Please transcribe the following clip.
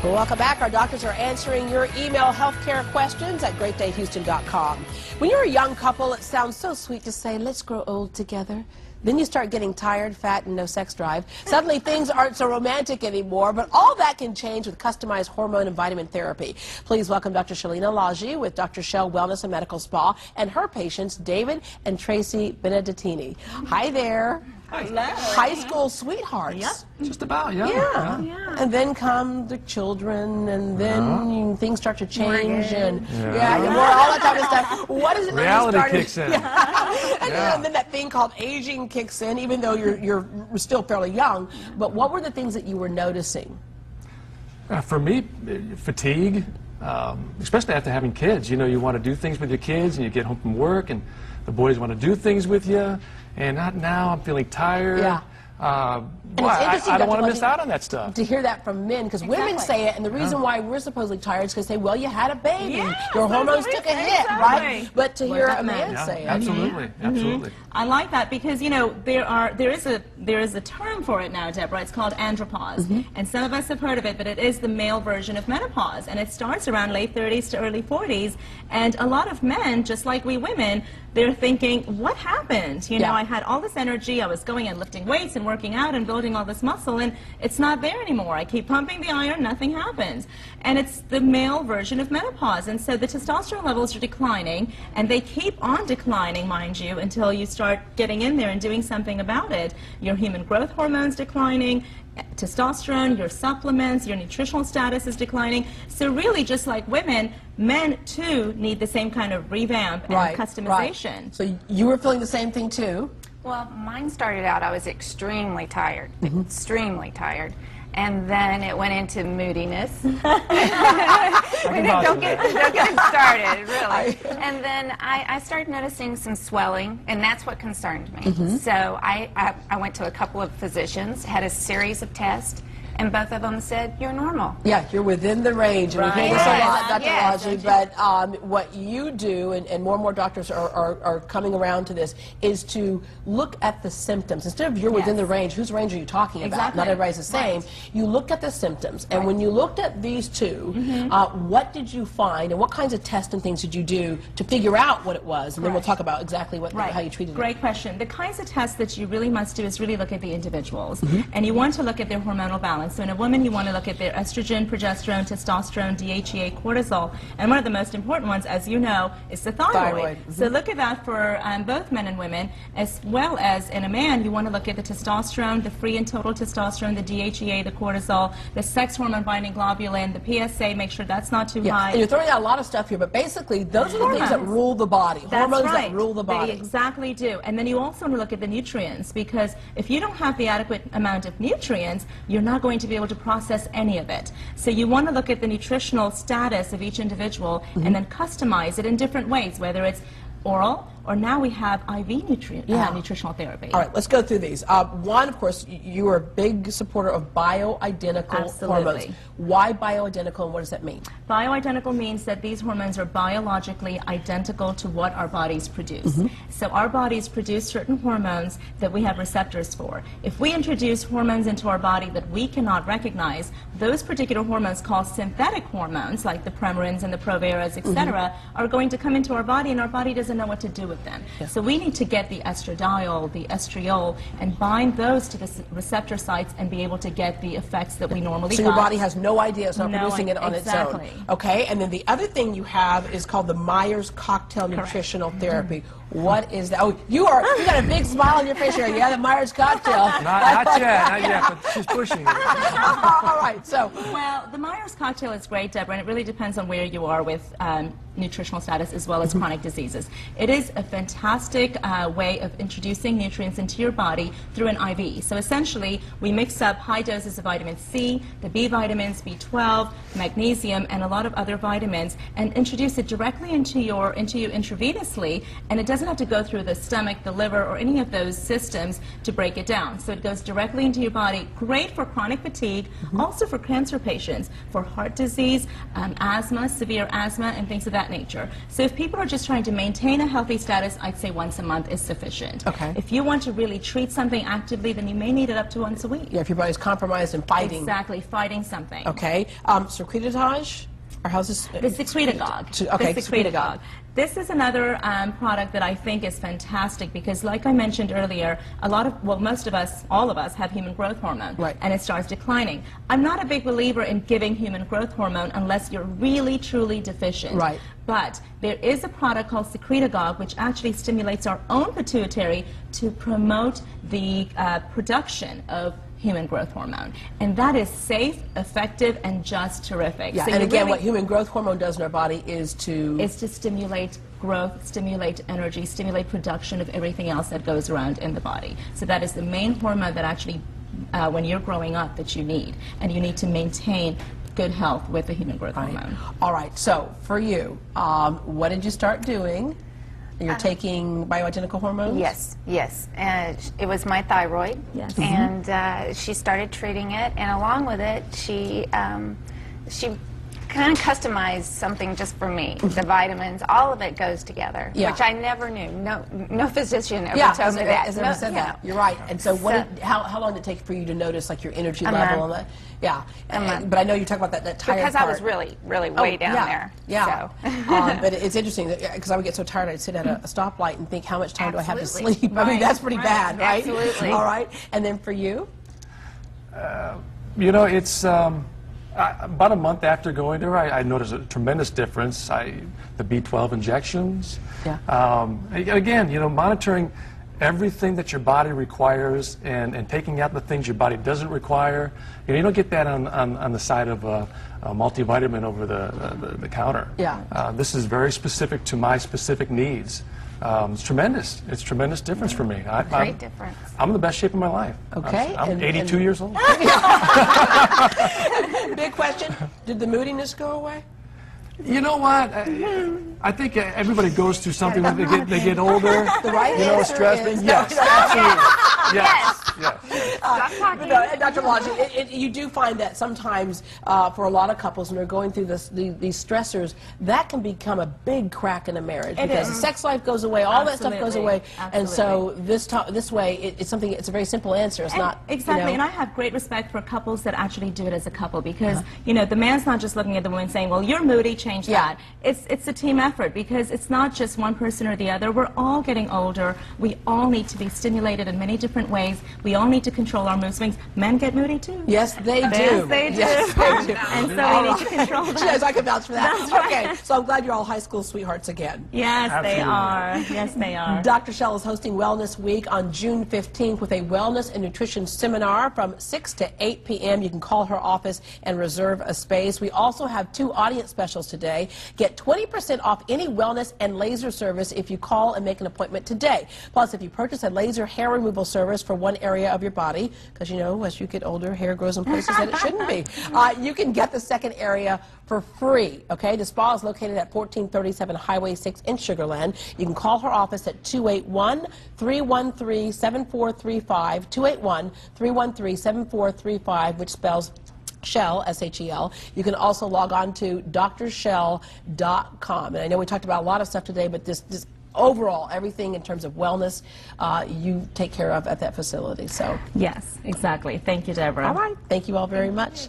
Well, welcome back. Our doctors are answering your email healthcare questions at greatdayhouston.com. When you're a young couple, it sounds so sweet to say, let's grow old together. Then you start getting tired, fat, and no sex drive. Suddenly things aren't so romantic anymore, but all that can change with customized hormone and vitamin therapy. Please welcome Dr. Drshelenalaljiaesthetics with Dr. Shel Wellness and Medical Spa and her patients, David and Tracy Benedettini. Hi there. Hello. High school sweethearts. Yep. Just about, yeah. Yeah. And then come the children, and then things start to change, and all that type of stuff. What is it? Reality kicks in. And then that thing called aging kicks in, even though you're still fairly young. But what were the things that you were noticing? For me, fatigue, especially after having kids. You know, you want to do things with your kids, and you get home from work, and the boys want to do things with you. And not now, I'm feeling tired. Yeah. I don't want to miss out on that stuff. To hear that from men, because women say it, and the reason why we're supposedly tired is because they say, well, you had a baby, your hormones took a hit, right? But to hear a man say it. Absolutely, absolutely. I like that because, you know, there is a term for it now, Deborah. It's called andropause, and some of us have heard of it, but it is the male version of menopause, and it starts around late 30s to early 40s, and a lot of men, just like we women, they're thinking, what happened? You know, I had all this energy, I was going and lifting weights and working out and building all this muscle, and it's not there anymore. I keep pumping the iron, nothing happens. And it's the male version of menopause, and so the testosterone levels are declining, and they keep on declining, mind you, until you start getting in there and doing something about it. Your human growth hormone's declining, testosterone, your supplements, your nutritional status is declining. So really, just like women, men too need the same kind of revamp and customization. Right. So you were feeling the same thing too? Well, mine started out, I was extremely tired, extremely tired. And then it went into moodiness. Don't get it started, really. And then I started noticing some swelling, and that's what concerned me. So I went to a couple of physicians, had a series of tests, and both of them said, you're normal. Yeah, you're within the range. And we hear this a lot, Dr. Lalji, but what you do, and more doctors are coming around to this, is to look at the symptoms. Instead of you're within the range, whose range are you talking about? Not everybody's the same. You looked at the symptoms, and when you looked at these two, what did you find, and what kinds of tests and things did you do to figure out what it was? And then we'll talk about exactly how you treated it. Great question. The kinds of tests that you really must do is really look at the individuals, and you want to look at their hormonal balance. So in a woman, you want to look at their estrogen, progesterone, testosterone, DHEA, cortisol, and one of the most important ones, as you know, is the thyroid. So look at that for both men and women, as well as in a man, you want to look at the testosterone, the free and total testosterone, the DHEA, the cortisol, the sex hormone binding globulin, the PSA, make sure that's not too high. And you're throwing out a lot of stuff here, but basically those are the things that rule the body. Hormones that rule the body. They exactly do. And then you also want to look at the nutrients, because if you don't have the adequate amount of nutrients, you're not going to be able to process any of it. So you want to look at the nutritional status of each individual and then customize it in different ways, whether it's oral, or now we have IV nutritional therapy. All right, let's go through these. One, of course, you are a big supporter of bioidentical hormones. Why bioidentical, and what does that mean? Bioidentical means that these hormones are biologically identical to what our bodies produce. So our bodies produce certain hormones that we have receptors for. If we introduce hormones into our body that we cannot recognize, those particular hormones called synthetic hormones, like the Premarins and the Proveras, etc., are going to come into our body, and our body doesn't know what to do with them. So we need to get the estradiol, the estriol, and bind those to the receptor sites and be able to get the effects that we normally So your body has no idea, it's not producing it on its own. Exactly. Okay, and then the other thing you have is called the Myers Cocktail Nutritional Therapy. What is that? Oh, you got a big smile on your face here. Yeah, the Myers Cocktail. Not yet, but she's pushing it. All right, so. Well, the Myers Cocktail is great, Deborah, and it really depends on where you are with nutritional status as well as chronic diseases. It is a fantastic way of introducing nutrients into your body through an IV. So essentially, we mix up high doses of vitamin C, the B vitamins, B12, magnesium, and a lot of other vitamins, and introduce it directly into you intravenously, and it doesn't have to go through the stomach, the liver, or any of those systems to break it down. So it goes directly into your body. Great for chronic fatigue, also for cancer patients, for heart disease, asthma, severe asthma, and things of that that nature. So if people are just trying to maintain a healthy status, I'd say once a month is sufficient. Okay. If you want to really treat something actively, then you may need it up to once a week. Yeah, if your body's compromised and fighting. Exactly, fighting something. Okay. Secretatage? Or how's this? The secretagogue. Okay, The secretagogue. This is another product that I think is fantastic because, like I mentioned earlier, most of us, all of us, have human growth hormone, right, and it starts declining. I'm not a big believer in giving human growth hormone unless you're really, truly deficient. Right. But there is a product called secretagogue which actually stimulates our own pituitary to promote the production of human growth hormone, and that is safe, effective, and just terrific. Yeah, so and again, what human growth hormone does in our body is to stimulate growth, stimulate energy, stimulate production of everything else that goes around in the body. So that is the main hormone that actually, when you're growing up, that you need, and you need to maintain good health with the human growth hormone. All right. So for you, what did you start doing? You're taking bioidentical hormones? Yes, yes. It was my thyroid, yes, and she started treating it, and along with it, she kind of customized something just for me. The vitamins, all of it goes together, which I never knew. No physician ever told me that. Never said that. You're right. And so, how long did it take for you to notice like your energy level and that? Yeah, but I know you talk about that tired because part. I was really way down there. Yeah, so. But it's interesting because I would get so tired I'd sit at a stoplight and think, how much time do I have to sleep? I mean, that's pretty bad, right? Absolutely. All right, and then for you, you know, it's about a month after going to her, I noticed a tremendous difference. The B12 injections. Yeah. Again, you know, monitoring everything that your body requires and taking out the things your body doesn't require. You know, you don't get that on the side of a multivitamin over the counter. Yeah. This is very specific to my specific needs. It's tremendous. It's a tremendous difference for me. Great difference. I'm in the best shape of my life. Okay. I'm 82 years old. Big question, did the moodiness go away? You know what? I think everybody goes through something when they get older. The right you know, answer stress. is Yes, absolutely. Yes. Dr. Lalji, you do find that sometimes for a lot of couples when they're going through these stressors, that can become a big crack in a marriage because the sex life goes away, all that stuff goes away, and so this way it's something. It's a very simple answer. It's not exactly. You know, and I have great respect for couples that actually do it as a couple because you know the man's not just looking at the woman saying, "Well, you're moody, change that." It's a team effort because it's not just one person or the other. We're all getting older. We all need to be stimulated in many different ways. We all need to control our mood swings. Men get moody too. Yes, they do. Yes, they do. Yes, they do. And so we need to control that. Yes, I can vouch for that. That's right. Okay, so I'm glad you're all high school sweethearts again. Yes, Absolutely. they are. Yes, they are. Dr. Shel is hosting Wellness Week on June 15th with a wellness and nutrition seminar from 6 to 8 p.m. You can call her office and reserve a space. We also have 2 audience specials today. Get 20% off any wellness and laser service if you call and make an appointment today. Plus, if you purchase a laser hair removal service for one area of your body, because you know, as you get older, hair grows in places that it shouldn't be, you can get the second area for free. Okay, the spa is located at 1437 Highway 6 in Sugar Land. You can call her office at 281-313-7435, 281-313-7435, which spells Shel, S-H-E-L. You can also log on to drshelenalaljiesthetics.com. And I know we talked about a lot of stuff today, but this overall, everything in terms of wellness, you take care of at that facility. So yes, exactly. Thank you, Deborah. all right. Thank you all very much.